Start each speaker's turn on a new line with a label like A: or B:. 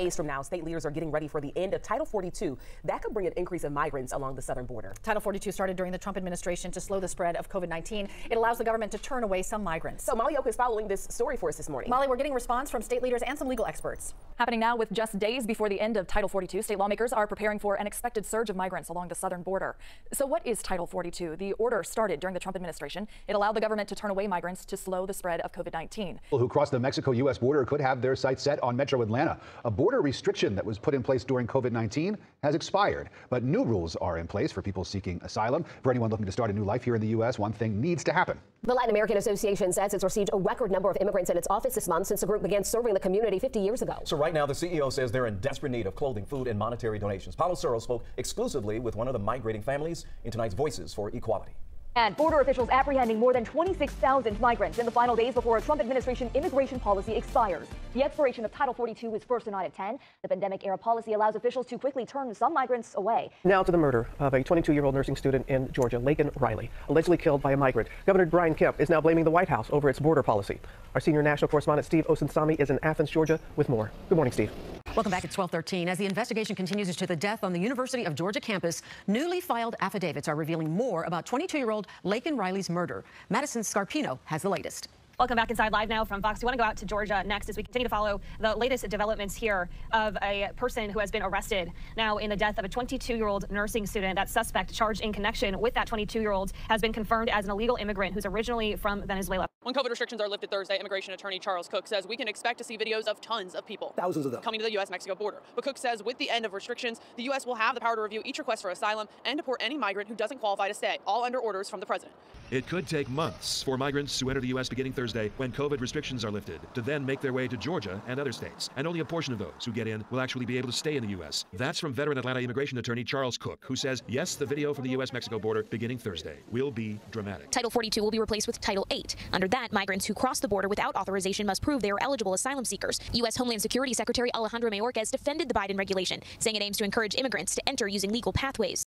A: days from now, state leaders are getting ready for the end of Title 42. That could bring an increase in migrants along the southern border.
B: Title 42 started during the Trump administration to slow the spread of COVID-19. It allows the government to turn away some migrants.
A: So Molly Oak is following this story for us this morning.
B: Molly, we're getting response from state leaders and some legal experts.
C: Happening now with just days before the end of Title 42, state lawmakers are preparing for an expected surge of migrants along the southern border. So what is Title 42? The order started during the Trump administration. It allowed the government to turn away migrants to slow the spread of COVID-19.
D: People who cross the Mexico-U.S. border could have their sights set on Metro Atlanta. A border restriction that was put in place during COVID-19 has expired, but new rules are in place for people seeking asylum. For anyone looking to start a new life here in the U.S., one thing needs to happen.
E: The Latin American Association says it's received a record number of immigrants in its office this month since the group began serving the community 50 years ago.
F: So right now, the CEO says they're in desperate need of clothing, food, and monetary donations. Paulo Soro spoke exclusively with one of the migrating families in tonight's Voices for Equality.
G: And border officials apprehending more than 26,000 migrants in the final days before a Trump administration immigration policy expires. The expiration of Title 42 was first in audit 10. The pandemic-era policy allows officials to quickly turn some migrants away.
H: Now to the murder of a 22-year-old nursing student in Georgia, Laken Riley, allegedly killed by a migrant. Governor Brian Kemp is now blaming the White House over its border policy. Our senior national correspondent Steve Osunsami is in Athens, Georgia, with more. Good morning, Steve.
I: Welcome back at 12:13. As the investigation continues into the death on the University of Georgia campus, newly filed affidavits are revealing more about 22-year-old Laken Riley's murder. Madison Scarpino has the latest.
J: Welcome back inside live now from Fox. We want to go out to Georgia next as we continue to follow the latest developments here of a person who has been arrested now in the death of a 22-year-old nursing student. That suspect charged in connection with that 22-year-old has been confirmed as an illegal immigrant who's originally from Venezuela.
K: When COVID restrictions are lifted Thursday, immigration attorney Charles Cook says we can expect to see videos of tons of people,
H: thousands of them,
K: coming to the U.S.-Mexico border. But Cook says with the end of restrictions, the U.S. will have the power to review each request for asylum and deport any migrant who doesn't qualify to stay, all under orders from the president.
L: It could take months for migrants who enter the U.S. beginning Thursday when COVID restrictions are lifted to then make their way to Georgia and other states. And only a portion of those who get in will actually be able to stay in the U.S. That's from veteran Atlanta immigration attorney Charles Cook, who says, yes, the video from the U.S.-Mexico border beginning Thursday will be dramatic.
M: Title 42 will be replaced with Title 8. Under that, migrants who cross the border without authorization must prove they are eligible asylum seekers. U.S. Homeland Security Secretary Alejandro Mayorkas defended the Biden regulation, saying it aims to encourage immigrants to enter using legal pathways.